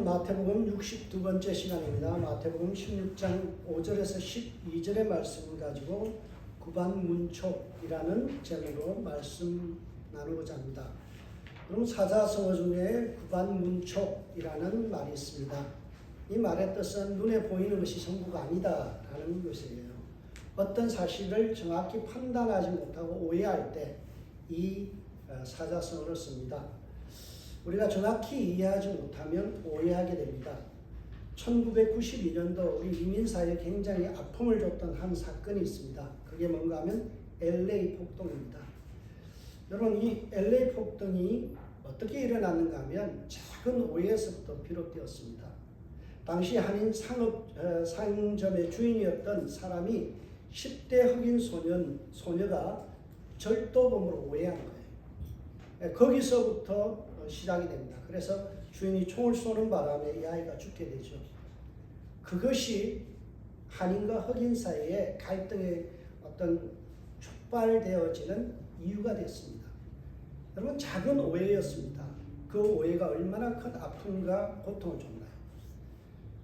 마태복음 62번째 시간입니다. 마태복음 16장 5절에서 12절의 말씀 가지고 구반문촉이라는 제목으로 말씀 나누고자 합니다. 그럼 사자성어 중에 구반문촉이라는 말이 있습니다. 이 말의 뜻은 눈에 보이는 것이 전부가 아니다라는 것이에요. 어떤 사실을 정확히 판단하지 못하고 오해할 때 이 사자성어를 씁니다. 우리가 정확히 이해하지 못하면 오해하게 됩니다. 1992년도 우리 이민사회에 굉장히 아픔을 줬던 한 사건이 있습니다. 그게 뭔가 하면 LA 폭동입니다. 여러분, 이 LA 폭동이 어떻게 일어났는가 하면 작은 오해에서부터 비롯되었습니다. 당시 한인 상점의 주인이었던 사람이 10대 흑인 소녀가 절도범으로 오해한 거예요. 거기서부터 시작이 됩니다. 그래서 주인이 총을 쏘는 바람에 이 아이가 죽게 되죠. 그것이 한인과 흑인 사이에 갈등의 어떤 촉발되어지는 이유가 됐습니다. 여러분, 작은 오해였습니다. 그 오해가 얼마나 큰 아픔과 고통을 줬나요?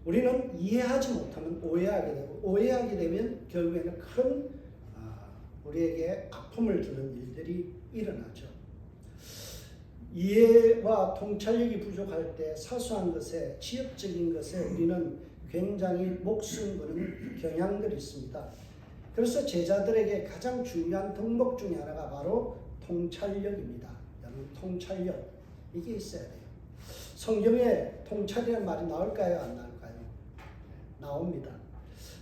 우리는 이해하지 못하면 오해하게 되고, 오해하게 되면 결국에는 큰 우리에게 아픔을 주는 일들이 일어나죠. 이해와 통찰력이 부족할 때 사소한 것에, 지역적인 것에 우리는 굉장히 목숨 거는 경향들이 있습니다. 그래서 제자들에게 가장 중요한 덕목 중에 하나가 바로 통찰력입니다. 여러분, 통찰력, 이게 있어야 돼요. 성경에 통찰이라는 말이 나올까요? 안 나올까요? 나옵니다.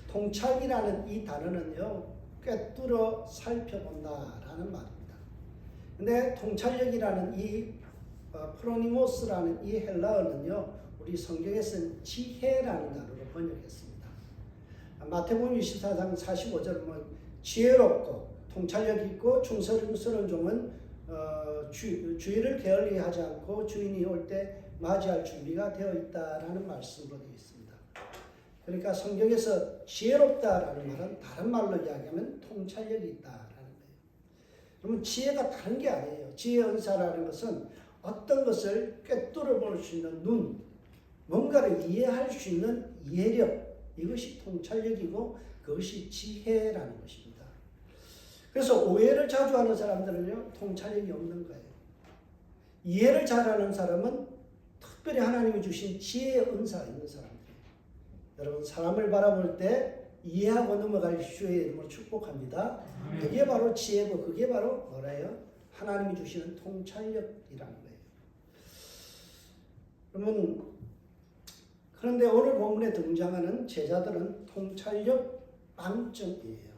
통찰이라는 이 단어는요, 꿰뚫어 살펴본다라는 말입니다. 근데 통찰력이라는 이 프로니모스라는 이 헬라어는요, 우리 성경에서는 지혜라는 단어로 번역했습니다. 마태복음 24장 45절 보면 지혜롭고 통찰력 있고 충성스러운 종은 주의를 게을리하지 않고 주인이 올 때 맞이할 준비가 되어 있다라는 말씀으로 되어 있습니다. 그러니까 성경에서 지혜롭다라는 말은 다른 말로 이야기하면 통찰력이 있다라는 거예요. 그러면 지혜가 다른 게 아니에요. 지혜 은사라는 것은 어떤 것을 꿰뚫어 볼 수 있는 눈, 뭔가를 이해할 수 있는 이해력, 이것이 통찰력이고 그것이 지혜라는 것입니다. 그래서 오해를 자주 하는 사람들은요, 통찰력이 없는 거예요. 이해를 잘하는 사람은 특별히 하나님이 주신 지혜의 은사가 있는 사람들이에요. 여러분, 사람을 바라볼 때 이해하고 넘어갈 주의 이름으로 축복합니다. 그게 바로 지혜고 그게 바로 뭐래요? 하나님이 주시는 통찰력이라는 거예요. 그런데 오늘 본문에 등장하는 제자들은 통찰력 빵점이에요.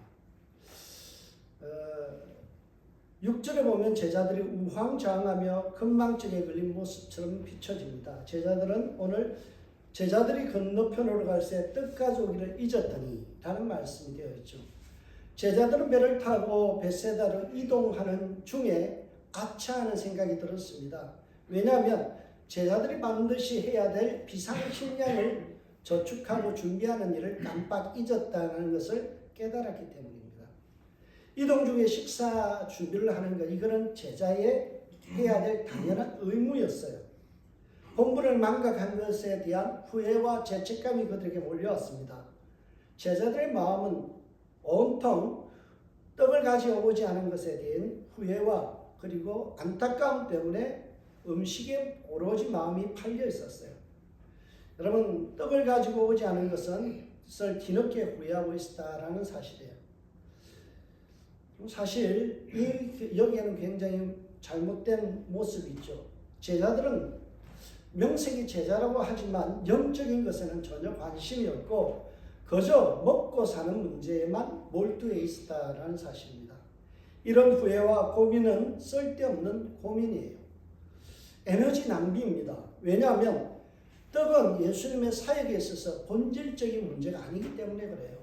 6절에 보면 제자들이 우왕좌왕하며 건망증에 걸린 모습처럼 비춰집니다. 제자들이 건너편으로 갈 새 떡 가져오기를 잊었더니 라는 말씀이 되어 있죠. 제자들은 배를 타고 벳세다로 이동하는 중에 아차하는 생각이 들었습니다. 왜냐하면 제자들이 반드시 해야 될 비상식량을 저축하고 준비하는 일을 깜빡 잊었다는 것을 깨달았기 때문입니다. 이동 중에 식사 준비를 하는 것, 이거는 제자의 해야 될 당연한 의무였어요. 본분을 망각한 것에 대한 후회와 죄책감이 그들에게 몰려왔습니다. 제자들의 마음은 온통 떡을 가져오지 않은 것에 대한 후회와 그리고 안타까움 때문에 음식에 오로지 마음이 팔려 있었어요. 여러분, 떡을 가지고 오지 않은 것은 뒤늦게 후회하고 있었다라는 사실이에요. 사실 여기에는 굉장히 잘못된 모습이 있죠. 제자들은 명색이 제자라고 하지만 영적인 것에는 전혀 관심이 없고 그저 먹고 사는 문제에만 몰두해 있었다라는 사실입니다. 이런 후회와 고민은 쓸데없는 고민이에요. 에너지 낭비입니다. 왜냐하면 떡은 예수님의 사역에 있어서 본질적인 문제가 아니기 때문에 그래요.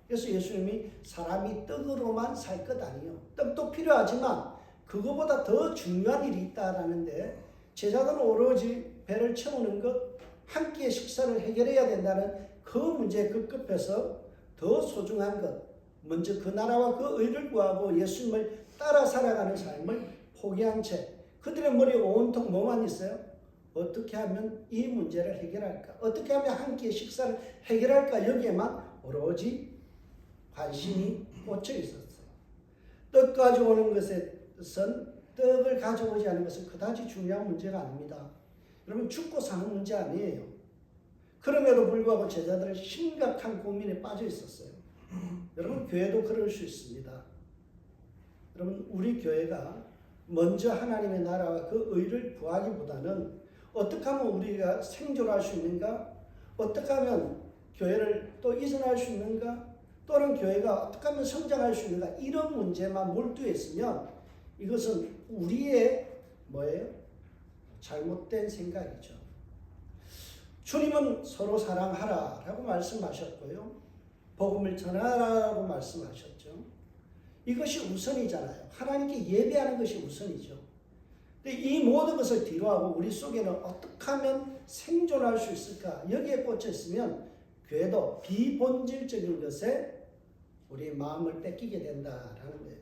그래서 예수님이 사람이 떡으로만 살 것 아니에요. 떡도 필요하지만 그거보다 더 중요한 일이 있다라는데 제자들은 오로지 배를 채우는 것, 한 끼의 식사를 해결해야 된다는 그 문제에 급급해서 더 소중한 것, 먼저 그 나라와 그 의를 구하고 예수님을 따라 살아가는 삶을 포기한 채 그들의 머리에 온통 뭐만 있어요? 어떻게 하면 이 문제를 해결할까? 어떻게 하면 한 끼의 식사를 해결할까? 여기에만 오로지 관심이 꽂혀 있었어요. 떡 가져오는 것에선 떡을 가져오지 않은 것은 그다지 중요한 문제가 아닙니다. 여러분 죽고 사는 문제 아니에요. 그럼에도 불구하고 제자들은 심각한 고민에 빠져 있었어요. 여러분 교회도 그럴 수 있습니다. 여러분 우리 교회가 먼저 하나님의 나라와 그 의를 구하기보다는 어떻게 하면 우리가 생존할 수 있는가? 어떻게 하면 교회를 또 이전할 수 있는가? 또는 교회가 어떻게 하면 성장할 수 있는가? 이런 문제만 몰두해 있으면 이것은 우리의 뭐예요? 잘못된 생각이죠. 주님은 서로 사랑하라 라고 말씀하셨고요. 복음을 전하라고 말씀하셨죠. 이것이 우선이잖아요. 하나님께 예배하는 것이 우선이죠. 근데 이 모든 것을 뒤로하고 우리 속에는 어떻게 하면 생존할 수 있을까? 여기에 꽂혀 있으면 교회도 비본질적인 것에 우리의 마음을 뺏기게 된다라는 거예요.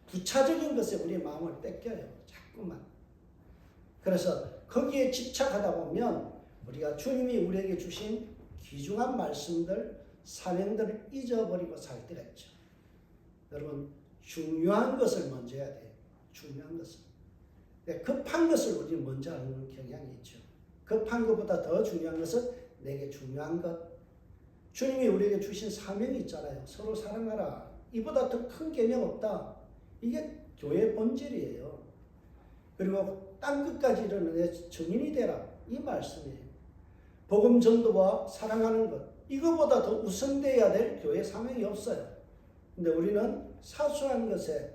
부차적인 것에 우리의 마음을 뺏겨요. 자꾸만. 그래서 거기에 집착하다 보면 우리가 주님이 우리에게 주신 귀중한 말씀들, 사명들을 잊어버리고 살 때가 있죠. 여러분 중요한 것을 먼저 해야 돼요. 중요한 것을. 급한 것을 우리는 먼저 하는 경향이 있죠. 급한 것보다 더 중요한 것은 내게 중요한 것. 주님이 우리에게 주신 사명이 있잖아요. 서로 사랑하라. 이보다 더 큰 계명 없다. 이게 교회의 본질이에요. 그리고 땅끝까지 이르는 증인이 되라. 이 말씀이에요. 복음 전도와 사랑하는 것. 이거보다 더 우선되어야 될 교회 사명이 없어요. 근데 우리는 사소한 것에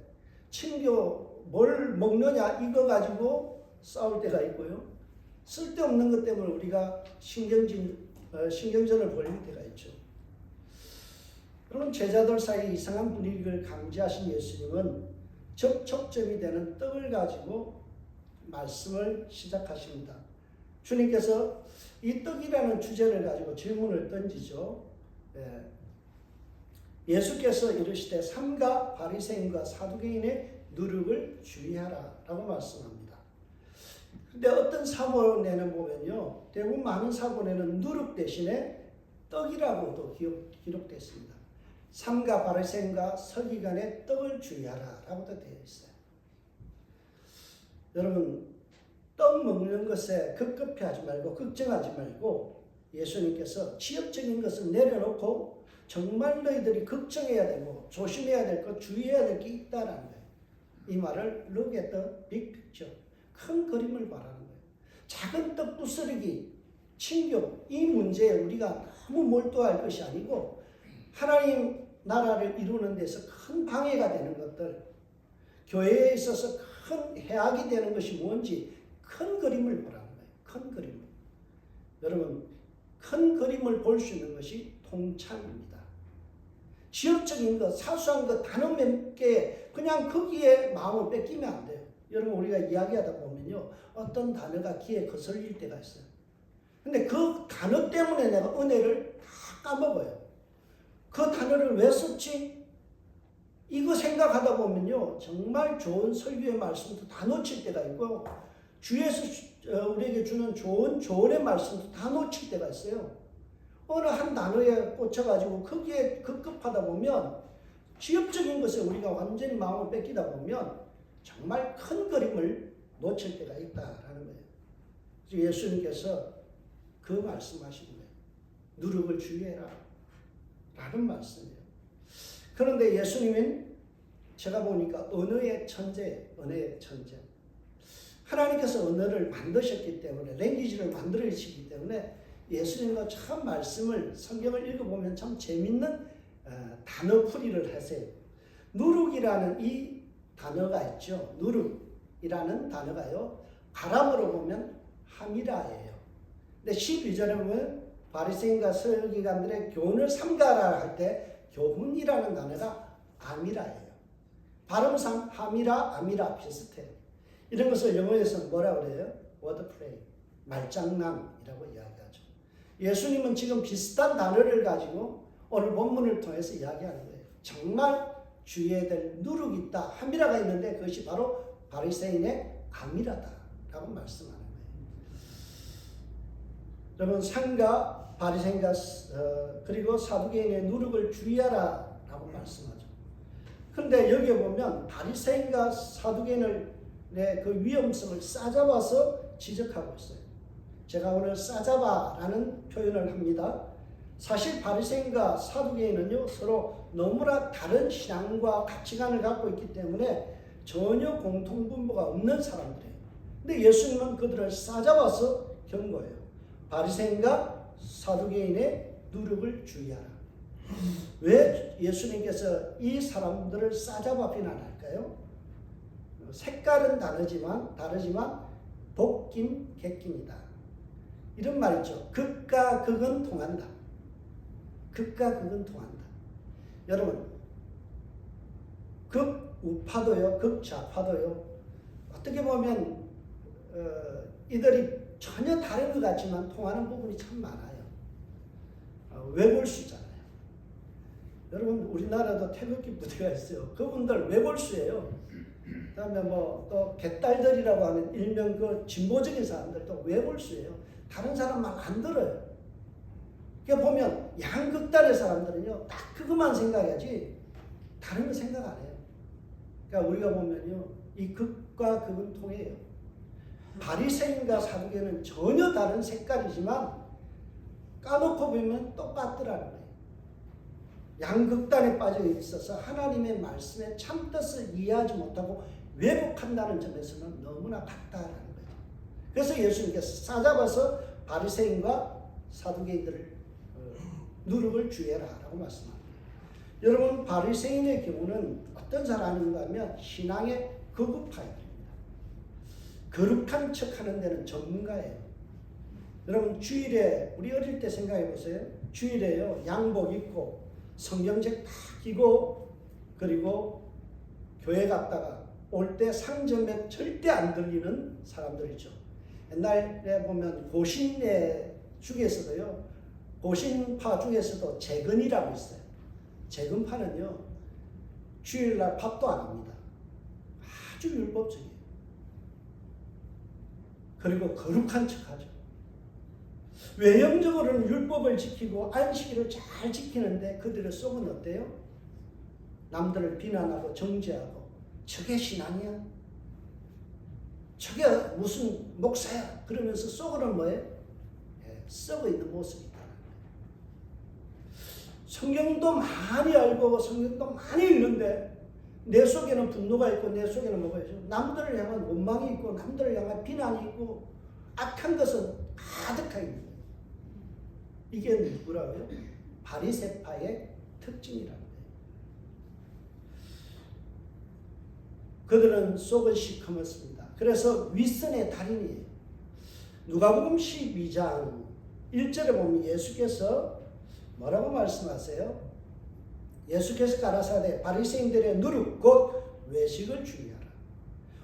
친교 뭘 먹느냐 이거 가지고 싸울 때가 있고요. 쓸데없는 것 때문에 우리가 신경전을 벌일 때가 있죠. 그럼 제자들 사이에 이상한 분위기를 감지하신 예수님은 접촉점이 되는 떡을 가지고 말씀을 시작하십니다. 주님께서 이 떡이라는 주제를 가지고 질문을 던지죠. 예수께서 이르시되 삼가 바리새인과 사두개인의 누룩을 주의하라 라고 말씀합니다. 근데 어떤 사본에는 보면요, 대부분 많은 사본에는 누룩 대신에 떡이라고도 기록됐습니다. 삼가 바리새인과 서기관의 떡을 주의하라 라고도 되어 있어요. 여러분 떡 먹는 것에 급급해 하지 말고 걱정하지 말고 예수님께서 지역적인 것을 내려놓고 정말 너희들이 걱정해야 되고 조심해야 될 것, 주의해야 될 게 있다라는 거예요. 이 말을 look at the big picture, 큰 그림을 바라는 거예요. 작은 떡 부스러기, 친교, 이 문제에 우리가 너무 몰두할 것이 아니고 하나님 나라를 이루는 데서 큰 방해가 되는 것들, 교회에 있어서 큰 해악이 되는 것이 뭔지 큰 그림을 보라는 거예요. 큰 그림을. 여러분 큰 그림을 볼 수 있는 것이 통찰입니다. 지역적인 것, 사소한 것, 단어 몇 개 그냥 거기에 마음을 뺏기면 안 돼요. 여러분 우리가 이야기하다 보면요, 어떤 단어가 귀에 거슬릴 때가 있어요. 근데 그 단어 때문에 내가 은혜를 다 까먹어요. 그 단어를 왜 썼지? 이거 생각하다 보면요, 정말 좋은 설교의 말씀도 다 놓칠 때가 있고 주에서 우리에게 주는 좋은 조언의 말씀도 다 놓칠 때가 있어요. 어느 한 단어에 꽂혀가지고 거기에 급급하다 보면 지엽적인 것에 우리가 완전히 마음을 뺏기다 보면 정말 큰 그림을 놓칠 때가 있다라는 거예요. 그래서 예수님께서 그 말씀하신 거예요. 누룩을 주의해라 라는 말씀이에요. 그런데 예수님은 제가 보니까 언어의 천재, 언어의 천재. 하나님께서 언어를 만드셨기 때문에, 랭귀지를 만들어주시기 때문에 예수님과 참 말씀을, 성경을 읽어보면 참 재밌는 단어풀이를 하세요. 누룩이라는 이 단어가 있죠. 누룩이라는 단어가요, 아람어로 보면 하미라예요. 근데 12절에 보면 바리새인과 서기관들의 교훈을 삼가라 할 때 교훈이라는 단어가 아미라예요. 발음상 하미라, 아미라 비슷해요. 이런 것을 영어에서 뭐라 그래요? wordplay, 말장난이라고 이야기하죠. 예수님은 지금 비슷한 단어를 가지고 오늘 본문을 통해서 이야기하는 거예요. 정말 주의해야 될 누룩이 있다, 하미라가 있는데 그것이 바로 바리새인의 아미라다라고 말씀하는 거예요. 여러분 상가 바리새인과 그리고 사두개인의 누룩을 주의하라라고 말씀하죠. 그런데 여기에 보면 바리새인과 사두개인의 그 위험성을 싸잡아서 지적하고 있어요. 제가 오늘 싸잡아라는 표현을 합니다. 사실 바리새인과 사두개인은요 서로 너무나 다른 신앙과 가치관을 갖고 있기 때문에 전혀 공통분모가 없는 사람들이에요. 근데 예수님은 그들을 싸잡아서 경고해요. 바리새인과 사두개인의 누룩을 주의하라. 왜 예수님께서 이 사람들을 싸잡아 비난할까요? 색깔은 다르지만 복긴 객기이다. 이런 말 있죠. 극과 극은 통한다. 극과 극은 통한다. 여러분, 극우파도요, 극좌파도요. 어떻게 보면 이들이 전혀 다른 것 같지만 통하는 부분이 참 많아요. 외골수잖아요. 여러분 우리나라도 태극기 부대가 있어요. 그분들 외골수예요. 그다음에 뭐 또 개딸들이라고 하는 일명 그 진보적인 사람들도 외골수예요. 다른 사람 말 안 들어요. 그러니까 보면 양극단의 사람들은요 딱 그것만 생각하지 다른 거 생각 안 해요. 그러니까 우리가 보면요 이 극과 극은 통해요. 바리새인과 사두개는 전혀 다른 색깔이지만 까놓고 보면 똑같더라는 거예요. 양극단에 빠져 있어서 하나님의 말씀의 참뜻을 이해하지 못하고 왜곡한다는 점에서는 너무나 같다라는 거예요. 그래서 예수님께서 싸잡아서 바리새인과 사두개인들을 누룩을 주의하라고 말씀합니다. 여러분 바리새인의 경우는 어떤 사람인가 하면 신앙의 거구파입니다. 거룩한 척하는 데는 전문가예요. 여러분 주일에 우리 어릴 때 생각해 보세요. 주일에요 양복 입고 성경책 다 끼고 그리고 교회 갔다가 올 때 상점에 절대 안 들리는 사람들이죠. 옛날에 보면 고신의 중에서도요 고신파 중에서도 재근이라고 있어요. 재근파는요 주일날 밥도 안 합니다. 아주 율법적이에요. 그리고 거룩한 척하죠. 외형적으로는 율법을 지키고 안식일을 잘 지키는데 그들의 속은 어때요? 남들을 비난하고 정죄하고 저게 신앙이야? 저게 무슨 목사야? 그러면서 속으로는 뭐예요? 썩어 있는 모습이 있다는 거예요. 성경도 많이 알고 성경도 많이 읽는데 내 속에는 분노가 있고 내 속에는 뭐가 있죠? 남들을 향한 원망이 있고 남들을 향한 비난이 있고 악한 것은 가득하게 있는 거예요. 이게 누구라고요? 바리새파의 특징이라는 거예요. 그들은 속은 시커멓습니다. 그래서 윗선의 달인이에요. 누가복음 12장 1절에 보면 예수께서 뭐라고 말씀하세요? 예수께서 가라사대 바리새인들의 누룩 곧 외식을 주의하라.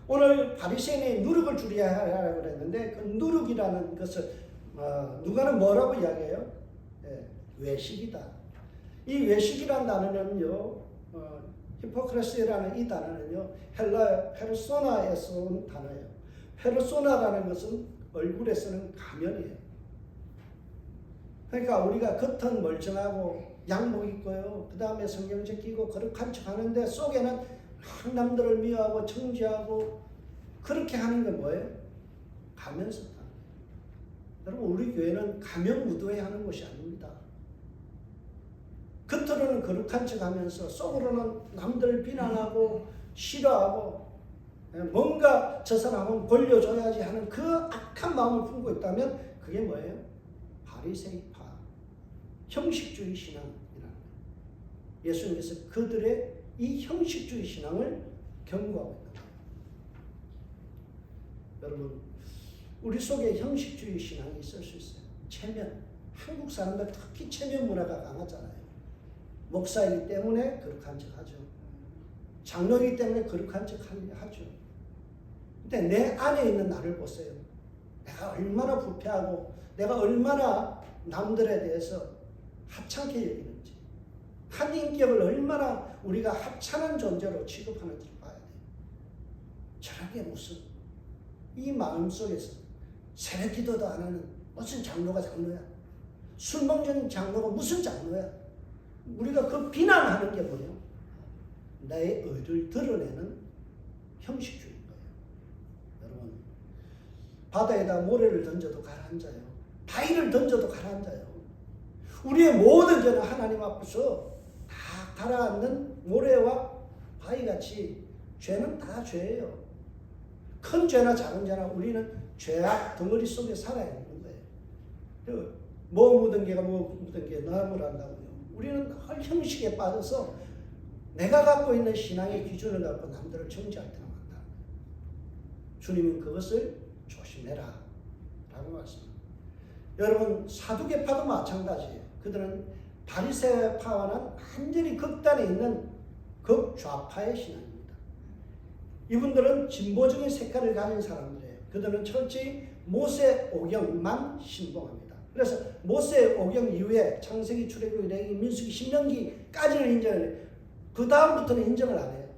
오늘 바리새인의 누룩을 주의하라고 그랬는데 그 누룩이라는 것을 누가는 뭐라고 이야기해요? 외식이다. 이 외식이라는 단어는요 히포크레스라는 이 단어는요 헬라 페르소나에서 온 단어예요. 페르소나라는 것은 얼굴에 쓰는 가면이에요. 그러니까 우리가 겉은 멀쩡하고 양복 입고요. 그 다음에 성경책 끼고 거룩한 척 하는데 속에는 막 남들을 미워하고 정죄하고 그렇게 하는 게 뭐예요? 가면 썼다. 여러분 우리 교회는 가면 무도회 하는 것이 아닙니다. 겉으로는 거룩한 척 하면서 속으로는 남들을 비난하고 싫어하고 뭔가 저 사람은 권려줘야지 하는 그 악한 마음을 품고 있다면 그게 뭐예요? 바리새파 형식주의 신앙이라는 거예요. 예수님께서 그들의 이 형식주의 신앙을 경고하고 있는 거예요. 여러분 우리 속에 형식주의 신앙이 있을 수 있어요. 체면. 한국 사람들 특히 체면 문화가 강하잖아요. 목사이기 때문에 거룩한 척 하죠. 장로이기 때문에 거룩한 척 하죠. 근데 내 안에 있는 나를 보세요. 내가 얼마나 부패하고 내가 얼마나 남들에 대해서 하찮게 여기는지 한 인격을 얼마나 우리가 하찮은 존재로 취급하는지를 봐야 돼요. 저런 게 무슨 이 마음속에서 새벽기도도 안 하는 무슨 장로가 장로야? 술 먹는 장로가 무슨 장로야? 우리가 그 비난하는 게 뭐예요? 나의 의를 드러내는 형식주의인 거예요. 여러분, 바다에다 모래를 던져도 가라앉아요. 바위를 던져도 가라앉아요. 우리의 모든 죄는 하나님 앞에서 다 가라앉는 모래와 바위같이 죄는 다 죄예요. 큰 죄나 작은 죄나 우리는 죄악 덩어리 속에 살아야 하는 거예요. 뭐 묻은 개가 뭐 묻은 개 나무를 한다고요. 우리는 늘 형식에 빠져서 내가 갖고 있는 신앙의 기준을 갖고 남들을 정죄할 때가 많다. 주님은 그것을 조심해라 라고 말씀합니다. 여러분, 사두개파도 마찬가지예요. 그들은 바리새파와는 완전히 극단에 있는 극좌파의 신앙입니다. 이분들은 진보적인 색깔을 가진 사람들이에요. 그들은 철저히 모세 오경만 신봉합니다. 그래서 모세 오경 이후에 창세기, 출애굽기, 레위기, 민수기, 신명기까지는 인정을 해요. 그 다음부터는 인정을 안 해요.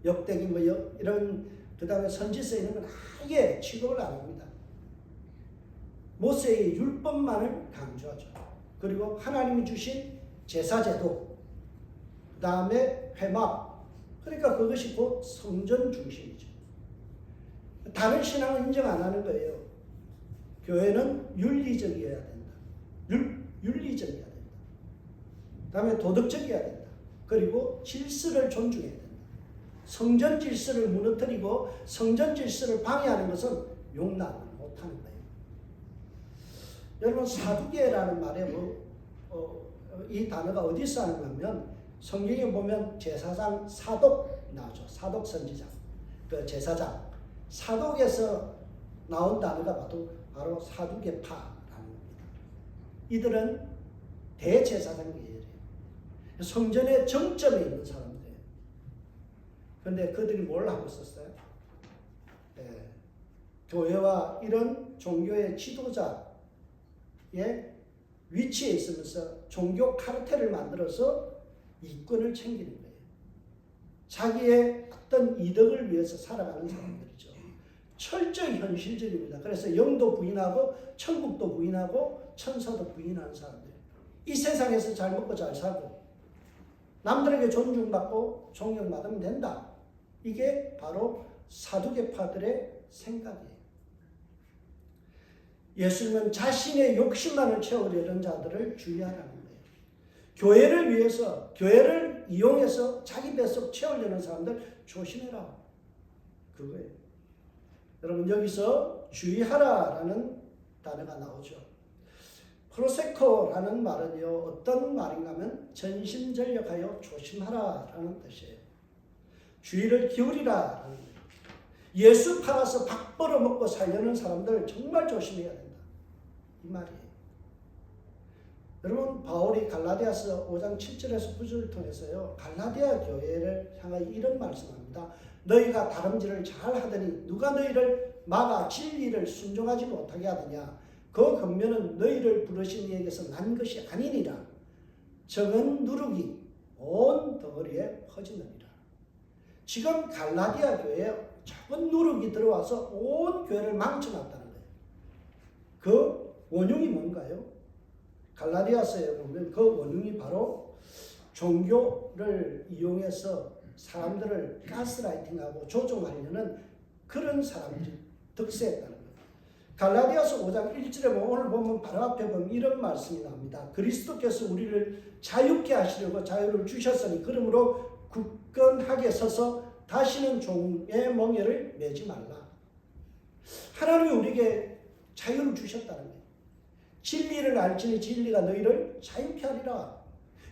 역대기 뭐 이런 그 다음에 선지서 이런 건 아예 취급을 안 합니다. 모세의 율법만을 강조하죠. 그리고 하나님이 주신 제사제도, 그 다음에 회막, 그러니까 그것이 곧 성전 중심이죠. 다른 신앙은 인정 안 하는 거예요. 교회는 윤리적이어야 된다. 윤리적이어야 된다. 그 다음에 도덕적이어야 된다. 그리고 질서를 존중해야 된다. 성전 질서를 무너뜨리고 성전 질서를 방해하는 것은 용납 못하는 거예요. 여러분, 사두개라는 말에 이 단어가 어디서 하는 거냐면 성경에 보면 제사장 사독 나오죠. 사독 선지자, 그 제사장. 사독에서 나온 단어가 바로 사두개파라는 겁니다. 이들은 대제사장이에요. 성전의 정점에 있는 사람들이에요. 그런데 그들이 뭘 하고 있었어요? 교회와 이런 종교의 지도자의 위치에 있으면서 종교 카르텔을 만들어서 이권을 챙기는 거예요. 자기의 어떤 이득을 위해서 살아가는 사람들이죠. 철저히 현실적입니다. 그래서 영도 부인하고 천국도 부인하고 천사도 부인하는 사람들. 이 세상에서 잘 먹고 잘 살고 남들에게 존중받고 존경받으면 된다. 이게 바로 사두개파들의 생각이에요. 예수님은 자신의 욕심만을 채우려는 자들을 주의하라는 거예요. 교회를 위해서, 교회를 이용해서 자기 뱃속 채우려는 사람들 조심해라. 그거예요. 여러분, 여기서 주의하라라는 단어가 나오죠. 프로세코라는 말은요, 어떤 말인가 하면 전심전력하여 조심하라라는 뜻이에요. 주의를 기울이라라는 거예요. 예수 팔아서 밥 벌어먹고 살려는 사람들 정말 조심해야 된다. 이 말이에요. 여러분, 바울이 갈라디아서 5장 7절에서 9절을 통해서요, 갈라디아 교회를 향하여 이런 말씀합니다. 너희가 다름질을 잘 하더니 누가 너희를 막아 진리를 순종하지 못하게 하느냐. 그 근면은 너희를 부르신 이에게서 난 것이 아니니라. 적은 누룩이 온 덩어리에 퍼지느니라. 지금 갈라디아 교회에 적은 누룩이 들어와서 온 교회를 망쳐놨다는 거예요. 그 원흉이 뭔가요? 갈라디아서에 보면 그 원흉이 바로 종교를 이용해서 사람들을 가스라이팅하고 조종하려는 그런 사람들이 득세했다는 거예요. 갈라디아서 5장 1절에 보면, 오늘 보면 바로 앞에 보면 이런 말씀이 나옵니다. 그리스도께서 우리를 자유케 하시려고 자유를 주셨으니 그러므로 굳건하게 서서 다시는 종의 멍에를 매지 말라. 하나님이 우리에게 자유를 주셨다는 거예요. 진리를 알지니 진리가 너희를 자유케 하리라.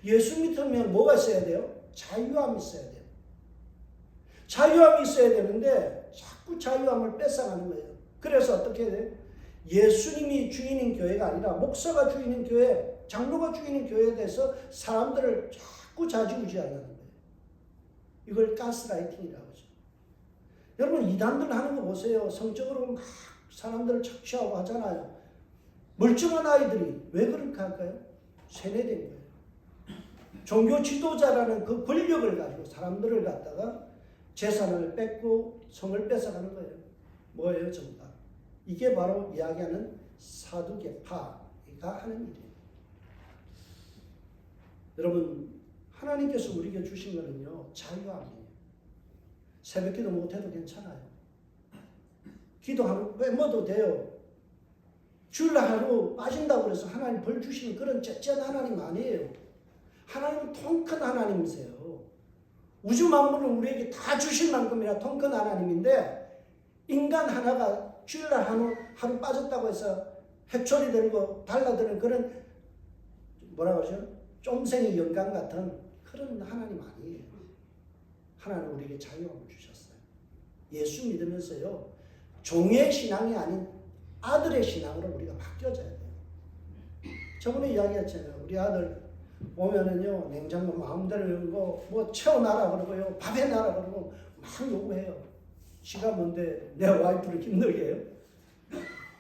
예수 믿으면 뭐가 있어야 돼요? 자유함이 있어야 돼요. 자유함이 있어야 되는데 자꾸 자유함을 뺏어가는 거예요. 그래서 어떻게 해야 돼요? 예수님이 주인인 교회가 아니라 목사가 주인인 교회, 장로가 주인인 교회에 대해서 사람들을 자꾸 좌지우지하려는 거예요. 이걸 가스라이팅이라고 하죠. 여러분, 이단들 하는 거 보세요. 성적으로 막 사람들을 착취하고 하잖아요. 멀쩡한 아이들이 왜 그렇게 할까요? 세뇌된 거예요. 종교 지도자라는 그 권력을 가지고 사람들을 갖다가 재산을 뺏고 성을 뺏어가는 거예요. 뭐예요, 전부 다? 이게 바로 이야기하는 사두개파가 하는 일이에요. 여러분, 하나님께서 우리에게 주신 거는요, 자유함이에요. 새벽기도 못해도 괜찮아요. 기도하고 빼먹어도 돼요. 주일 하루 빠진다고 해서 하나님 벌 주시는 그런 째째한 하나님 아니에요. 하나님은 통 큰 하나님이세요. 우주 만물을 우리에게 다 주실 만큼이나 통 큰 하나님인데, 인간 하나가 주일날 하루 빠졌다고 해서 해초리 되고 달라드는 그런 뭐라 그러죠? 쫌생이 영감 같은 그런 하나님 아니에요. 하나님 우리에게 자유함을 주셨어요. 예수 믿으면서요, 종의 신앙이 아닌 아들의 신앙으로 우리가 바뀌어져야 돼요. 저번에 이야기했잖아요. 우리 아들 오면은요, 냉장고 마음대로 열고 뭐 채워놔라 그러고요, 밥 해놔라 그러고 막 요구해요. 지가 뭔데 내 와이프를 힘들게 해요?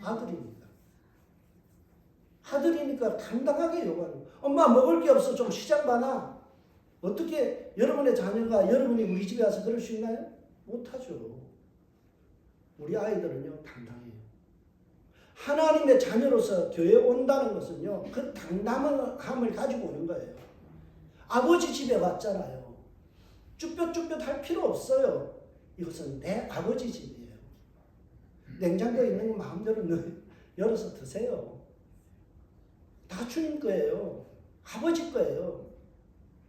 아들입니다. 아들이니까 당당하게 요구하는 거예요. 엄마 먹을 게 없어, 좀 시장 봐놔. 어떻게 여러분의 자녀가 여러분이 우리 집에 와서 그럴 수 있나요? 못하죠. 우리 아이들은요, 당당해요. 하나님의 자녀로서 교회에 온다는 것은요, 그 당당함을 가지고 오는 거예요. 아버지 집에 왔잖아요. 쭈뼛쭈뼛 할 필요 없어요. 이것은 내 아버지 집이에요. 냉장고에 있는 거 마음대로 열어서 드세요. 다 주님 거예요. 아버지 거예요.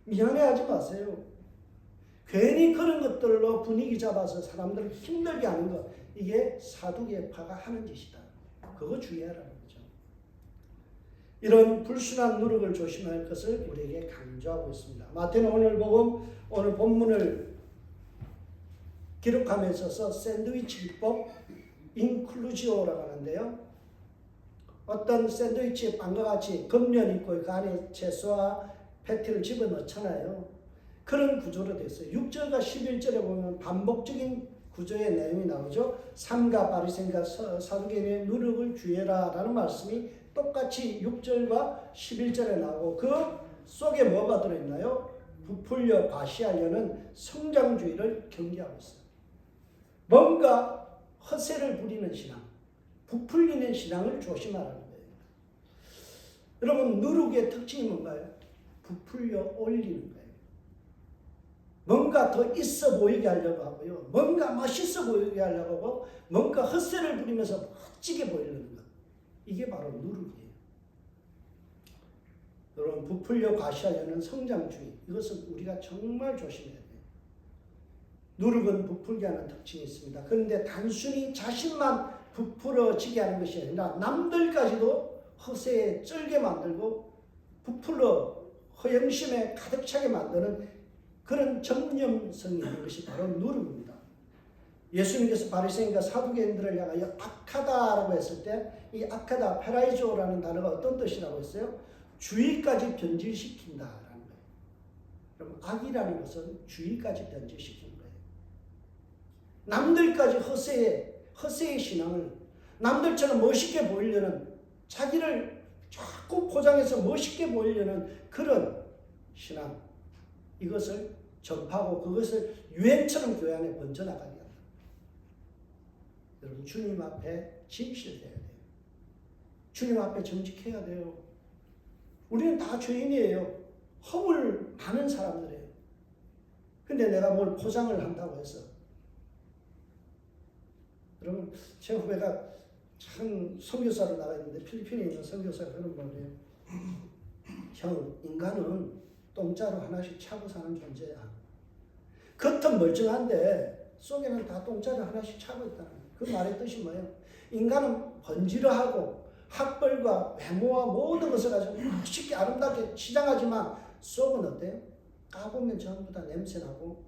미안해하지 마세요. 괜히 그런 것들로 분위기 잡아서 사람들을 힘들게 하는 것, 이게 사두개파가 하는 짓이다. 그거 주의하라는 거죠. 이런 불순한 누룩을 조심할 것을 우리에게 강조하고 있습니다. 마태는 오늘 본문을 기록함에 있어서 샌드위치 기법 인클루지오라고 하는데요. 어떤 샌드위치에 빵과 같이 겉면이 있고 그 안에 채소와 패티를 집어넣잖아요. 그런 구조로 됐어요. 6절과 11절에 보면 반복적인 구조의 내용이 나오죠. 삼가 바리새인과 사두개인의 누룩을 주의해라 라는 말씀이 똑같이 6절과 11절에 나오고, 그 속에 뭐가 들어있나요? 부풀려 과시하려는 성장주의를 경계하고 있어요. 뭔가 허세를 부리는 신앙, 부풀리는 신앙을 조심하라는 거예요. 여러분, 누룩의 특징이 뭔가요? 부풀려 올리는 거예요. 뭔가 더 있어 보이게 하려고 하고요. 뭔가 멋있어 보이게 하려고 하고, 뭔가 헛세를 부리면서 멋지게 보이려는 것. 이게 바로 누룩이에요. 여러분, 부풀려 과시하려는 성장주의. 이것은 우리가 정말 조심해야 돼요. 누룩은 부풀게 하는 특징이 있습니다. 그런데 단순히 자신만 부풀어지게 하는 것이 아니라 남들까지도 허세에 쩔게 만들고 부풀어 허영심에 가득 차게 만드는 그런 전념성이 있는 것이 바로 누룩입니다. 예수님께서 바리새인과 사두개인들을 향하여 악하다라고 했을 때, 이 악하다, 페라이조라는 단어가 어떤 뜻이라고 했어요? 주의까지 변질시킨다라는 거예요. 그럼 악이라는 것은 주의까지 변질시키는 거예요. 남들까지 허세의 신앙을, 남들처럼 멋있게 보이려는, 자기를 자꾸 포장해서 멋있게 보이려는 그런 신앙, 이것을 전파하고 그것을 유행처럼 교회 안에 번져나가게 한다. 여러분, 주님 앞에 진실해야 돼요. 주님 앞에 정직해야 돼요. 우리는 다 죄인이에요. 허물 많은 사람들이에요. 근데 내가 뭘 포장을 한다고 해서, 여러분, 제 후배가 참 선교사로 나가 있는데, 필리핀에 있는 선교사가 그런 말이에요. 형, 인간은 똥자루 하나씩 차고 사는 존재야. 겉은 멀쩡한데 속에는 다 똥자루 하나씩 차고 있다는 거예요. 그 말의 뜻이 뭐예요? 인간은 번지르하고 학벌과 외모와 모든 것을 가지고 멋있게 아름답게 치장하지만 속은 어때요? 까보면 전부 다 냄새나고,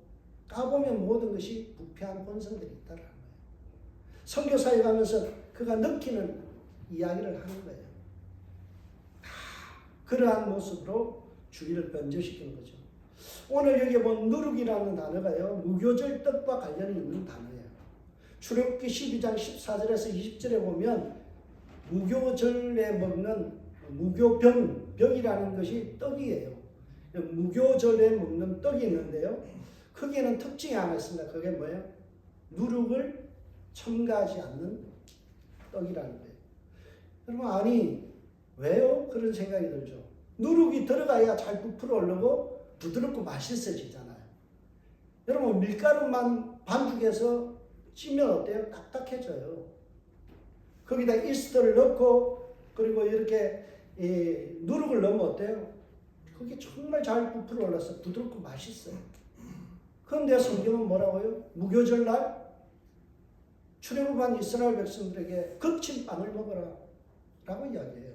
까보면 모든 것이 부패한 본성들이 있다는 거예요. 선교사에 가면서 그가 느끼는 이야기를 하는 거예요. 다 그러한 모습으로 주의를 변질시키는 거죠. 오늘 여기 본 누룩이라는 단어가요, 무교절 떡과 관련이 있는 단어예요. 출애굽기 12장 14절에서 20절에 보면 무교절에 먹는 무교병이라는 것이 떡이에요. 무교절에 먹는 떡이 있는데요, 거기에는 특징이 하나 있습니다. 그게 뭐예요? 누룩을 첨가하지 않는 떡이라는 거예요. 여러분, 아니, 왜요? 그런 생각이 들죠. 누룩이 들어가야 잘 부풀어 오르고 부드럽고 맛있어지잖아요. 여러분, 밀가루만 반죽해서 찌면 어때요? 딱딱해져요. 거기다 이스트를 넣고 그리고 이렇게 누룩을 넣으면 어때요? 그게 정말 잘 부풀어 올라서 부드럽고 맛있어요. 그런데 성경은 뭐라고요? 무교절날 출애굽한 이스라엘 백성들에게 거친 빵을 먹어라 라고 이야기해요.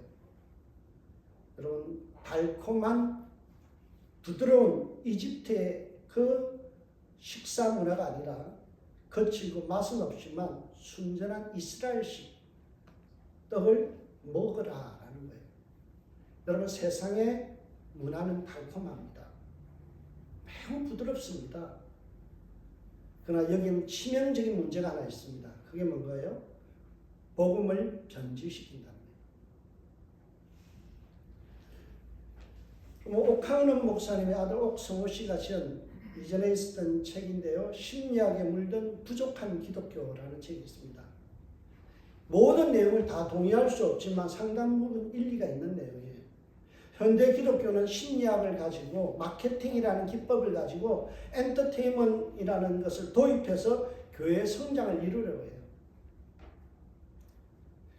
여러분, 달콤한 부드러운 이집트의 그 식사 문화가 아니라 거칠고 맛은 없지만 순전한 이스라엘식 떡을 먹으라라는 거예요. 여러분, 세상의 문화는 달콤합니다. 매우 부드럽습니다. 그러나 여기는 치명적인 문제가 하나 있습니다. 그게 뭔가요? 복음을 변질시킨다는 거예요. 옥하은 목사님의 아들 옥성호 씨가 지은 이전에 있었던 책인데요. 심리학에 물든 부족한 기독교라는 책이 있습니다. 모든 내용을 다 동의할 수 없지만 상당 부분 일리가 있는 내용이에요. 현대 기독교는 심리학을 가지고 마케팅이라는 기법을 가지고 엔터테인먼트이라는 것을 도입해서 교회의 성장을 이루려고 해요.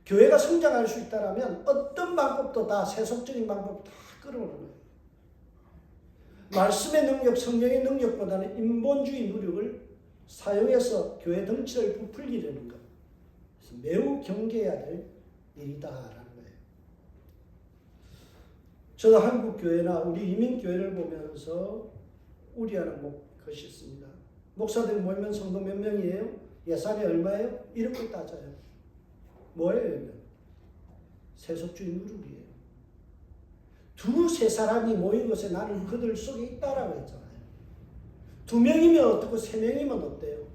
교회가 성장할 수 있다면 어떤 방법도 다 세속적인 방법 다 끌어오는 거예요. 말씀의 능력, 성령의 능력보다는 인본주의 노력을 사용해서 교회 덩치를 부풀리려는 것. 그래서 매우 경계해야 될 일이다라는 거예요. 저도 한국 교회나 우리 이민 교회를 보면서 우려하는 것이 있습니다. 목사들 모이면 성도 몇 명이에요? 예산이 얼마예요? 이렇게 따져요. 뭐예요, 이건? 세속주의 누룩이에요. 두세 사람이 모인 것에 나는 그들 속에 있다라고 했잖아요. 2명이면 어떻고 3명이면 어때요?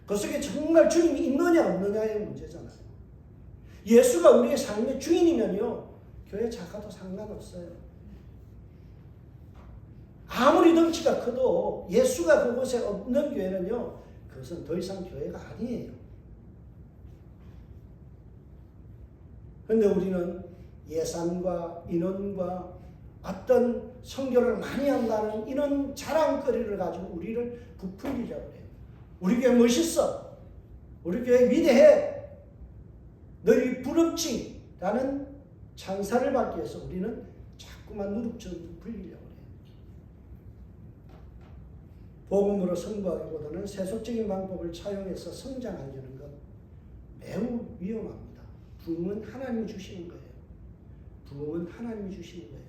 그 속에 정말 주님이 있느냐 없느냐의 문제잖아요. 예수가 우리의 삶의 주인이면요, 교회 작아도 상관없어요. 아무리 덩치가 커도 예수가 그곳에 없는 교회는요, 그것은 더 이상 교회가 아니에요. 그런데 우리는 예산과 인원과 어떤 선교를 많이 한다는 이런 자랑거리를 가지고 우리를 부풀리려고 해요. 우리 교회 멋있어. 우리 교회 위대해. 너희 부럽지? 라는 찬사를 받기 위해서 우리는 자꾸만 누룩처럼 부풀리려고 해요. 복음으로 승부하기보다는 세속적인 방법을 차용해서 성장하려는 것 매우 위험합니다. 부흥은 하나님이 주시는 거예요. 부흥은 하나님이 주시는 거예요.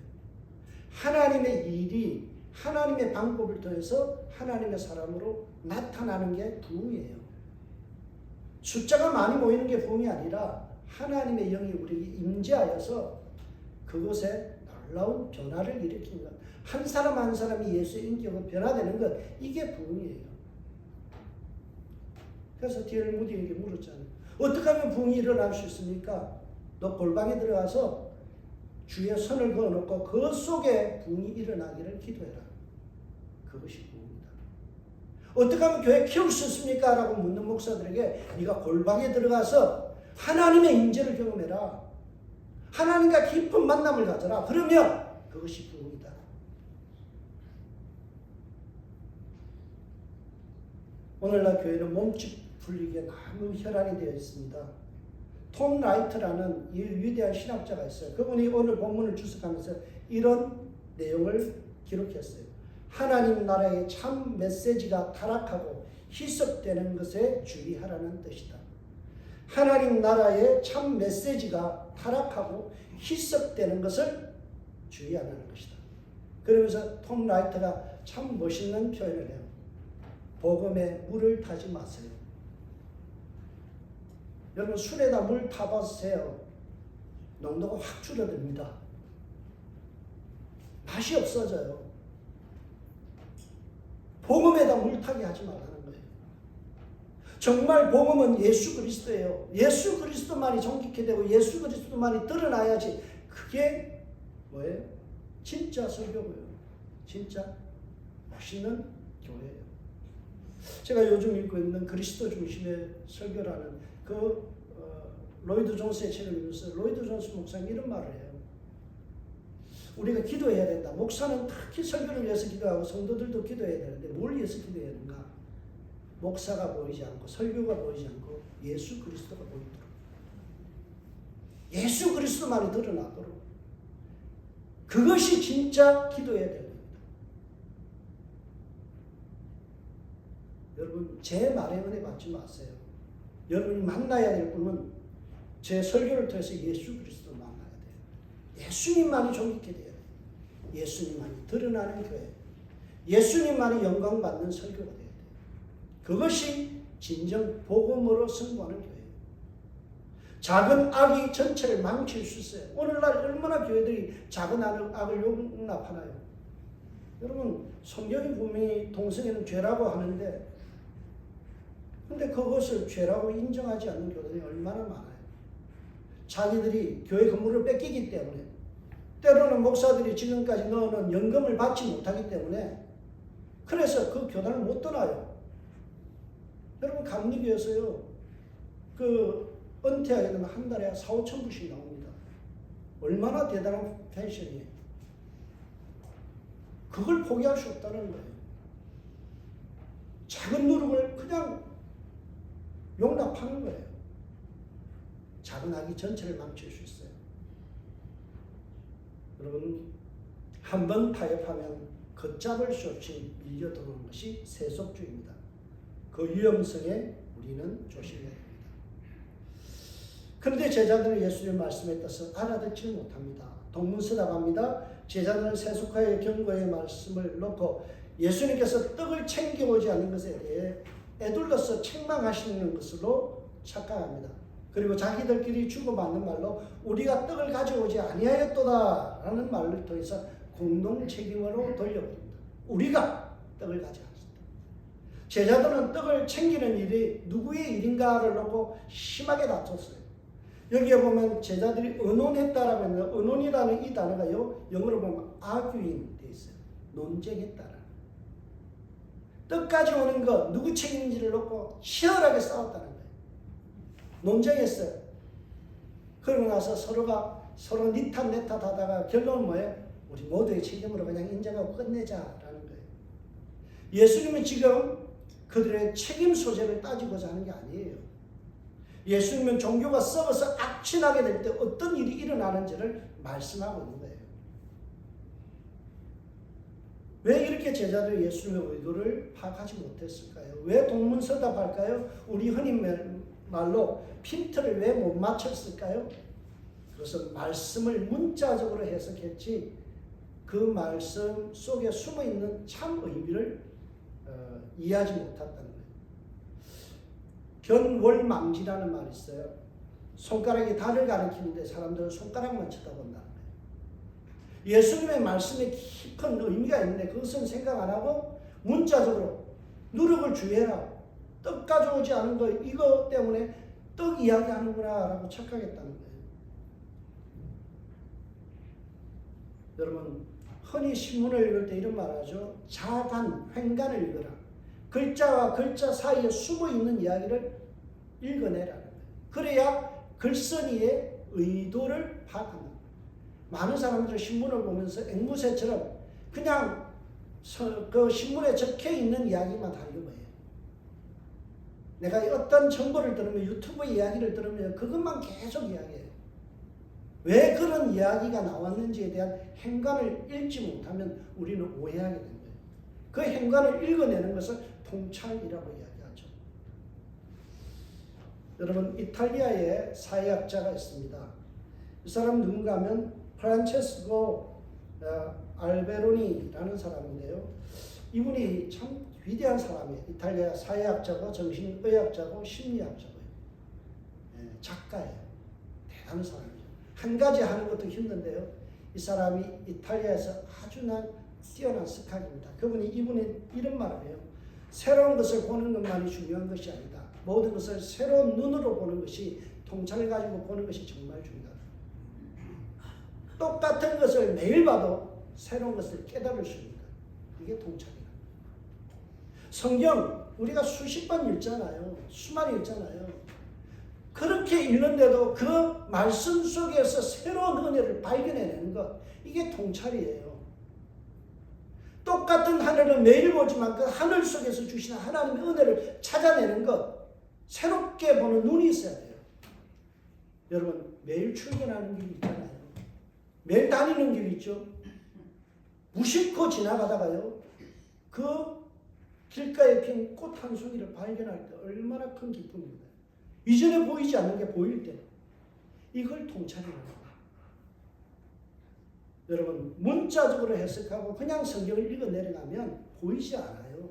하나님의 일이 하나님의 방법을 통해서 하나님의 사람으로 나타나는 게 부흥이에요. 숫자가 많이 모이는 게 부흥이 아니라 하나님의 영이 우리에게 임재하여서 그곳에 놀라운 변화를 일으키는 것. 한 사람 한 사람이 예수의 인격으로 변화되는 것. 이게 부흥이에요. 그래서 D.L. 무디에게 물었잖아요. 어떻게 하면 부흥이 일어날 수 있습니까? 너 골방에 들어가서 주의 손을 그어놓고 그 속에 부흥이 일어나기를 기도해라. 그것이 부흥이다. 어떻게 하면 교회 키울 수 있습니까? 라고 묻는 목사들에게 네가 골방에 들어가서 하나님의 임재를 경험해라. 하나님과 깊은 만남을 가져라. 그러면 그것이 부흥이다. 오늘날 교회는 몸집 풀리기에 너무 혈안이 되어 있습니다. 톰 라이트라는 이 위대한 신학자가 있어요. 그분이 오늘 본문을 주석하면서 이런 내용을 기록했어요. 하나님 나라의 참 메시지가 타락하고 희석되는 것에 주의하라는 뜻이다. 하나님 나라의 참 메시지가 타락하고 희석되는 것을 주의하라는 것이다. 그러면서 톰 라이트가 참 멋있는 표현을 해요. 복음에 물을 타지 마세요. 여러분, 술에다 물 타보세요. 농도가 확 줄어듭니다. 맛이 없어져요. 복음에다 물 타게 하지 말라는 거예요. 정말 복음은 예수 그리스도예요. 예수 그리스도만이 존귀케 되고 예수 그리스도만이 드러나야지 그게 뭐예요? 진짜 설교고요. 진짜 멋있는 교회예요. 제가 요즘 읽고 있는 그리스도 중심의 설교라는 그 로이드 존스의 책을 읽으면서 로이드 존스 목사님 이런 말을 해요. 우리가 기도해야 된다. 목사는 특히 설교를 위해서 기도하고 성도들도 기도해야 되는데 뭘 위해서 기도해야 되는가? 목사가 보이지 않고 설교가 보이지 않고 예수 그리스도가 보이도록, 예수 그리스도만이 드러나도록, 그것이 진짜 기도해야 되는 겁니다. 여러분, 제 말에 은혜 받지 마세요. 여러분이 만나야 될 분은 제 설교를 통해서 예수 그리스도를 만나야 돼요. 예수님만이 존귀케 돼야 돼요. 예수님만이 드러나는 교회, 예수님만이 영광받는 설교가 돼야 돼요. 그것이 진정 복음으로 승부하는 교회예요. 작은 악이 전체를 망칠 수 있어요. 오늘날 얼마나 교회들이 작은 악을 용납하나요? 여러분, 성경이 분명히 동성애는 죄라고 하는데, 근데 그것을 죄라고 인정하지 않는 교회들이 얼마나 많아요. 자기들이 교회 건물을 뺏기기 때문에, 때로는 목사들이 지금까지 넣어놓은 연금을 받지 못하기 때문에, 그래서 그 교단을 못 떠나요. 여러분, 감리교에서요, 은퇴하게 되면 한 달에 4,000~5,000 불씩 나옵니다. 얼마나 대단한 펜션이에요. 그걸 포기할 수 없다는 거예요. 작은 누룩을 그냥 용납하는 거예요. 작은 악이 전체를 망칠 수 있어요. 여러분, 한번 타협하면 걷잡을 수 없이 밀려드는 것이 세속주의입니다. 그 위험성에 우리는 조심해야 됩니다. 그런데 제자들은 예수님의 말씀에 따라서 알아듣지 못합니다. 동문서답합니다. 제자들은 세속화의 경고의 말씀을 놓고 예수님께서 떡을 챙겨오지 않는 것에 대해 애둘러서 책망하시는 것으로 착각합니다. 그리고 자기들끼리 주고받는 말로 우리가 떡을 가져오지 아니하였도다 라는 말을 통해서 공동 책임으로 돌려버립니다. 우리가 떡을 가져왔다. 제자들은 떡을 챙기는 일이 누구의 일인가를 놓고 심하게 다퉜어요. 여기에 보면 제자들이 의논했다라고 했는데, 의논이라는 이 단어가요, 영어로 보면 arguing 돼 있어요. 논쟁했다라는. 떡 가져오는 것 누구 책임인지를 놓고 치열하게 싸웠다는 거예요. 논쟁했어요. 그러고 나서 서로 니탓 내탓 하다가 결론은 뭐예요? 우리 모두의 책임으로 그냥 인정하고 끝내자라는 거예요. 예수님은 지금 그들의 책임 소재를 따지고자 하는 게 아니에요. 예수님은 종교가 썩어서 악취나게 될 때 어떤 일이 일어나는지를 말씀하고 있는 거예요. 왜 이렇게 제자들이 예수님의 의도를 파악하지 못했을까요? 왜 동문서답할까요? 우리 흔히 말로 핀트를 왜 못 맞췄을까요? 그것은 말씀을 문자적으로 해석했지 그 말씀 속에 숨어있는 참 의미를 이해하지 못했다는 거예요. 변월망지라는 말이 있어요. 손가락이 달을 가리키는데 사람들은 손가락만 쳐다본다는 거예요. 예수님의 말씀에 깊은 의미가 있는데 그것은 생각 안 하고 문자적으로 누룩을 주의해라, 떡 가져오지 않은 거 이거 때문에 떡 이야기하는구나 라고 착각했다는 거예요. 여러분, 흔히 신문을 읽을 때 이런 말을 하죠. 자간, 횡간을 읽어라. 글자와 글자 사이에 숨어있는 이야기를 읽어내라는 거예요. 그래야 글쓴이의 의도를 파악한다. 많은 사람들은 신문을 보면서 앵무새처럼 그냥 그 신문에 적혀있는 이야기만 다 읽어봐요. 내가 어떤 정보를 들으면, 유튜브 이야기를 들으면 그것만 계속 이야기해요. 왜 그런 이야기가 나왔는지에 대한 행간을 읽지 못하면 우리는 오해하게 됩니다. 그 행간을 읽어내는 것을 통찰이라고 이야기하죠. 여러분, 이탈리아에 사회학자가 있습니다. 이 사람 누군가 하면 프란체스코 알베로니라는 사람인데요. 이분이 참 위대한 사람이에요. 이탈리아 사회학자고 정신의학자고 심리학자고요. 작가예요. 대단한 사람이죠. 한 가지 하는 것도 힘든데요. 이 사람이 이탈리아에서 아주 뛰어난 스카입니다. 이분이 이런 말을 해요. 새로운 것을 보는 것만이 중요한 것이 아니다. 모든 것을 새로운 눈으로 보는 것이, 통찰을 가지고 보는 것이 정말 중요하다. 똑같은 것을 매일 봐도 새로운 것을 깨달을 수 있는 것. 이게 통찰이다. 성경 우리가 수십 번 읽잖아요. 수많이 읽잖아요. 그렇게 읽는데도 그 말씀 속에서 새로운 은혜를 발견해내는 것, 이게 통찰이에요. 똑같은 하늘은 매일 보지만 그 하늘 속에서 주시는 하나님의 은혜를 찾아내는 것, 새롭게 보는 눈이 있어야 돼요. 여러분, 매일 출근하는 길 있잖아요. 매일 다니는 길 있죠. 무심코 지나가다가요, 그 길가에 핀 꽃 한 송이를 발견할 때 얼마나 큰 기쁨입니다. 이전에 보이지 않는 게 보일 때, 이걸 통찰이라고 합니다. 여러분, 문자적으로 해석하고 그냥 성경을 읽어 내려가면 보이지 않아요.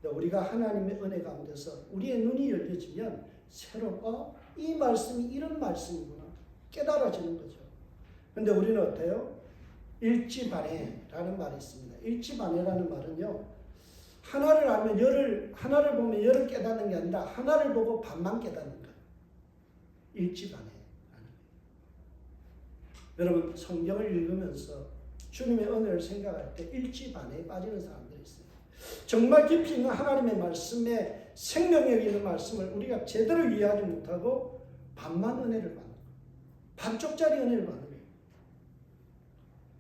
우리가 하나님의 은혜 가운데서 우리의 눈이 열려지면 새로 이 말씀이 이런 말씀이구나 깨달아지는 거죠. 근데 우리는 어때요? 일지반해라는 말이 있습니다. 일지반해라는 말은요, 하나를 알면 하나를 보면 열을 깨닫는 게 아니라 하나를 보고 반만 깨닫는 거예요. 일지반해라는 거예요. 여러분, 성경을 읽으면서 주님의 은혜를 생각할 때 일지반해에 빠지는 사람들이 있어요. 정말 깊이 있는 하나님의 말씀에 생명력 있는 말씀을 우리가 제대로 이해하지 못하고 반만 은혜를 받는 거예요. 반쪽짜리 은혜를 받는 거예요.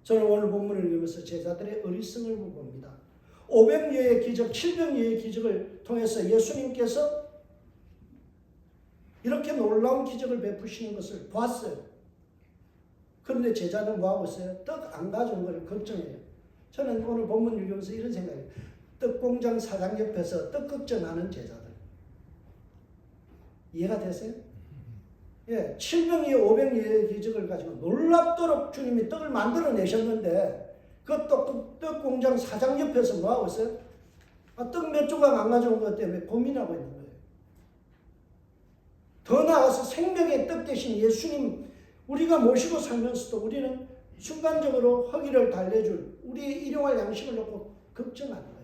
저는 오늘 본문을 읽으면서 제자들의 어리석음을 봅니다. 500여의 기적, 700여의 기적을 통해서 예수님께서 이렇게 놀라운 기적을 베푸시는 것을 봤어요. 그런데 제자는 뭐하고 있어요? 떡 안 가져온 걸 걱정해요. 저는 오늘 본문 읽으면서 이런 생각이에요. 떡공장 사장 옆에서 떡 걱정하는 제자들. 이해가 되세요? 예, 700여, 500여의 기적을 가지고 놀랍도록 주님이 떡을 만들어내셨는데 그 떡 공장 사장 옆에서 뭐하고 있어요? 떡 몇 조각 안 가져온 것 때문에 고민하고 있는 거예요. 더 나아가서 생명의 떡 대신 예수님 우리가 모시고 살면서도 우리는 순간적으로 허기를 달래줄 우리의 일용할 양식을 놓고 걱정하는 거예요.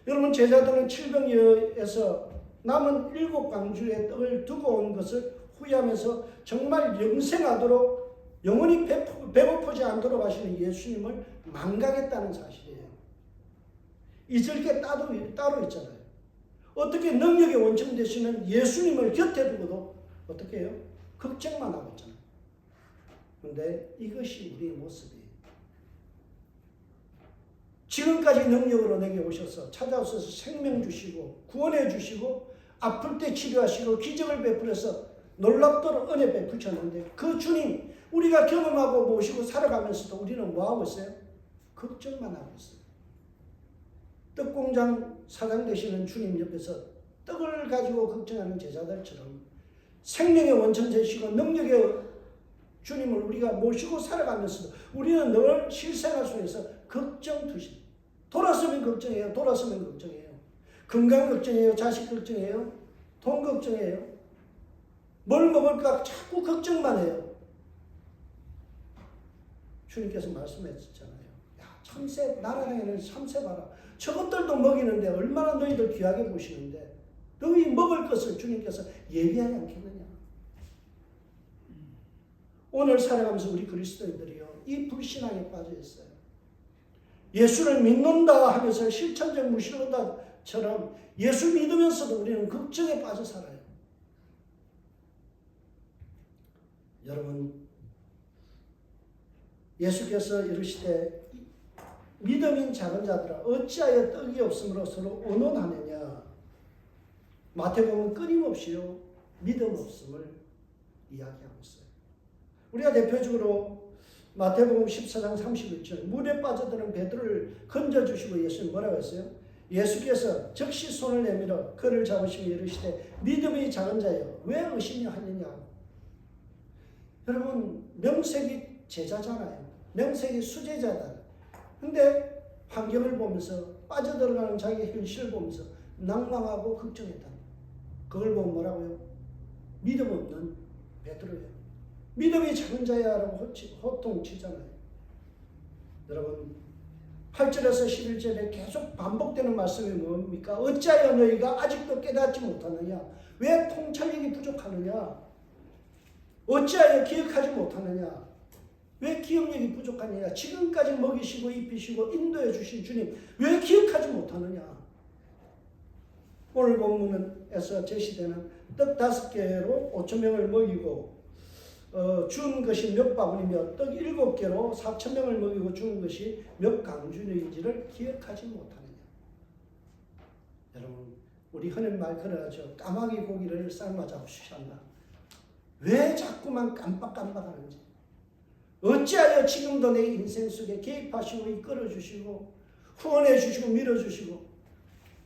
여러분, 제자들은 700여에서 남은 7광주의 떡을 두고 온 것을 후회하면서 정말 영생하도록 영원히 배고프지 않도록 하시는 예수님을 망각했다는 사실이에요. 잊을 게 따로 있잖아요. 어떻게 능력의 원천 되시는 예수님을 곁에 두고도 어떻게 해요? 걱정만 하고 있잖아요. 그런데 이것이 우리의 모습이에요. 지금까지 능력으로 내게 오셔서 찾아오셔서 생명 주시고 구원해 주시고 아플 때 치료하시고 기적을 베풀어서 놀랍도록 은혜 베푸셨는데 그 주님 우리가 경험하고 모시고 살아가면서도 우리는 뭐하고 있어요? 걱정만 하고 있어요. 떡공장 사장 되시는 주님 옆에서 떡을 가지고 걱정하는 제자들처럼 생명의 원천 되시고 능력의 주님을 우리가 모시고 살아가면서도 우리는 늘 실생활 속에서 걱정투신. 돌아서면 걱정해요. 돌아서면 걱정해요. 건강 걱정해요. 자식 걱정해요. 돈 걱정해요. 뭘 먹을까 자꾸 걱정만 해요. 주님께서 말씀하셨잖아요. 야, 참새 날아다니는 참새 봐라. 저것들도 먹이는데 얼마나 너희들 귀하게 보시는데 너희 먹을 것을 주님께서 예비하지 않겠느냐. 오늘 살아가면서 우리 그리스도인들이요, 이 불신앙에 빠져 있어요. 예수를 믿는다 하면서 실천적 무신론자처럼 예수 믿으면서도 우리는 걱정에 빠져 살아요. 여러분, 예수께서 이르시되 믿음인 작은 자들아 어찌하여 떡이 없으므로 서로 언언하느냐. 마태복음은 끊임없이요 믿음 없음을 이야기하고 있어요. 우리가 대표적으로 마태복음 14장 31절 물에 빠져드는 베드로를 건져주시고 예수님 뭐라고 했어요? 예수께서 즉시 손을 내밀어 그를 잡으시며 이르시되 믿음이 작은 자여 왜 의심이 하느냐. 여러분, 명색이 제자잖아요. 명색이 수제자다. 근데 환경을 보면서 빠져들어가는 자기의 현실을 보면서 낭망하고 걱정했다. 그걸 보면 뭐라고요? 믿음 없는 베드로예요. 믿음이 작은 자야라고 호통치잖아요. 여러분, 8절에서 11절에 계속 반복되는 말씀이 뭡니까? 어찌하여 너희가 아직도 깨닫지 못하느냐? 왜 통찰력이 부족하느냐? 어찌하여 기억하지 못하느냐? 왜 기억력이 부족하느냐? 지금까지 먹이시고 입히시고 인도해 주신 주님 왜 기억하지 못하느냐? 오늘 본문에서 제시되는 떡 5개로 5,000명을 먹이고 준 것이 몇 바구니며 떡 7개로 4,000명을 먹이고 준 것이 몇 강준인지를 기억하지 못하느냐. 여러분, 우리 흔한 말 그러죠. 까마귀 고기를 삶아 잡수셨나. 왜 자꾸만 깜빡깜빡하는지. 어찌하여 지금도 내 인생 속에 개입하시고 이끌어주시고 후원해주시고 밀어주시고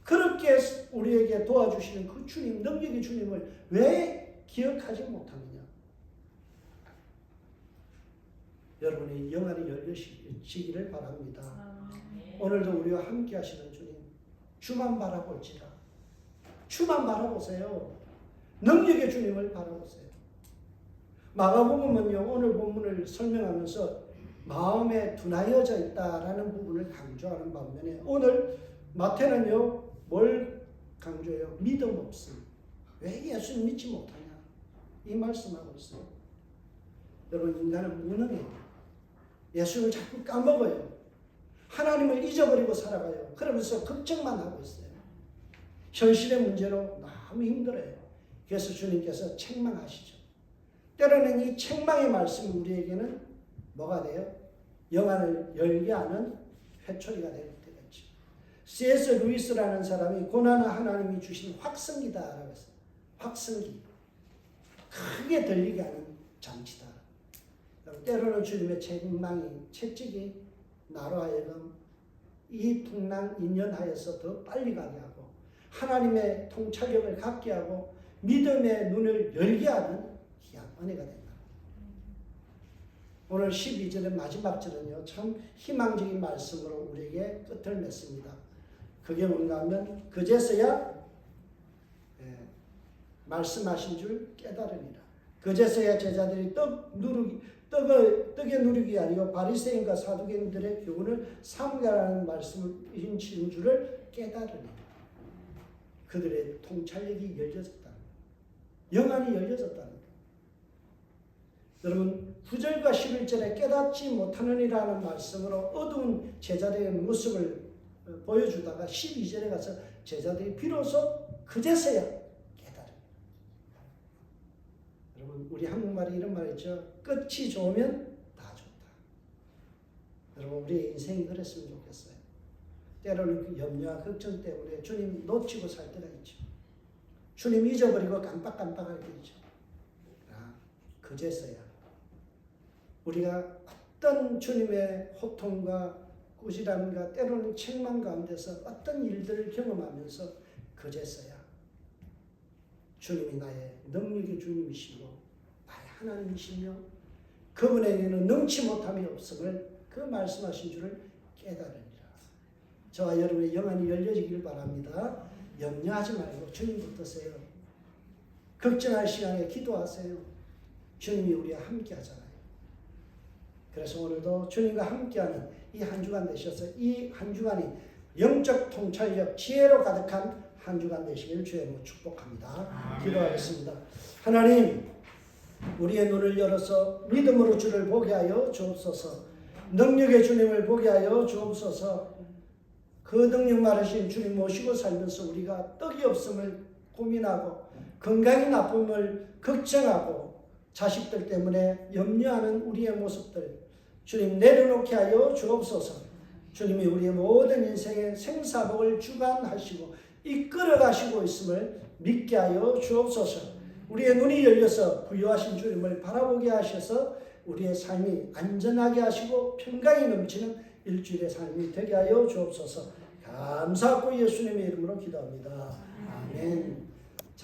그렇게 우리에게 도와주시는 그 주님, 능력의 주님을 왜 기억하지 못하느냐. 여러분의 영안이 열리시기를 바랍니다. 오늘도 우리와 함께 하시는 주님, 주만 바라볼지라. 주만 바라보세요. 능력의 주님을 바라보세요. 마가복음은요, 오늘 본문을 설명하면서 마음에 둔하여져 있다라는 부분을 강조하는 반면에 오늘 마태는요, 뭘 강조해요? 믿음 없음. 왜 예수를 믿지 못하냐? 이 말씀하고 있어요. 여러분, 인간은 무능해요. 예수를 자꾸 까먹어요. 하나님을 잊어버리고 살아가요. 그러면서 걱정만 하고 있어요. 현실의 문제로 너무 힘들어요. 그래서 주님께서 책망하시죠. 때로는 이 책망의 말씀이 우리에게는 뭐가 돼요? 영안을 열게 하는 회초리가 될 때가 있죠. C.S. 루이스라는 사람이 고난은 하나님이 주신 확성기다라고 했어요. 확성기. 크게 들리게 하는 장치다. 때로는 주님의 책망이, 채찍이 나로 하여금 이 풍랑 인연하여서 더 빨리 가게 하고 하나님의 통찰력을 갖게 하고 믿음의 눈을 열게 하는 귀한 은혜가 된다. 오늘 12절의 마지막 절은요, 참 희망적인 말씀으로 우리에게 끝을 맺습니다. 그게 뭔가 하면 그제서야 말씀하신 줄 깨달으니라. 그제서야 제자들이 떡에 누르기 아니요 바리새인과 사두개인들의 교훈을 삼가라는 말씀인 줄을 깨달으니라. 그들의 통찰력이 열려졌다. 영안이 열려졌다는 것. 여러분, 9절과 11절에 깨닫지 못하느니라는 말씀으로 어두운 제자들의 모습을 보여주다가 12절에 가서 제자들이 비로소 그제서야 깨달은. 여러분, 우리 한국말에 이런 말이 있죠. 끝이 좋으면 다 좋다. 여러분, 우리의 인생이 그랬으면 좋겠어요. 때로는 그 염려와 걱정 때문에 주님 놓치고 살 때가 있죠. 주님 잊어버리고 깜빡깜빡할 때 있죠. 그제서야 우리가 어떤 주님의 호통과 꾸지람과 때로는 책망 가운데서 어떤 일들을 경험하면서 그제서야 주님이 나의 능력의 주님이시고 나의 하나님이시며 그분에게는 능치 못함이 없음을 그 말씀하신 줄을 깨달으리라. 저와 여러분의 영안이 열려지길 바랍니다. 염려하지 말고 주님 붙드세요. 걱정할 시간에 기도하세요. 주님이 우리와 함께 하잖아요. 그래서 오늘도 주님과 함께하는 이 한 주간 되셔서 이 한 주간이 영적 통찰력, 지혜로 가득한 한 주간 되시길 주의 이름으로 축복합니다. 기도하겠습니다. 하나님, 우리의 눈을 열어서 믿음으로 주를 보게 하여 주옵소서. 능력의 주님을 보게 하여 주옵소서. 그 능력 많으신 주님 모시고 살면서 우리가 떡이 없음을 고민하고 건강이 나쁨을 걱정하고 자식들 때문에 염려하는 우리의 모습들 주님 내려놓게 하여 주옵소서. 주님이 우리의 모든 인생의 생사복을 주관하시고 이끌어가시고 있음을 믿게 하여 주옵소서. 우리의 눈이 열려서 부유하신 주님을 바라보게 하셔서 우리의 삶이 안전하게 하시고 평강이 넘치는 일주일의 삶이 되게 하여 주옵소서. 감사하고 예수님의 이름으로 기도합니다. 아멘.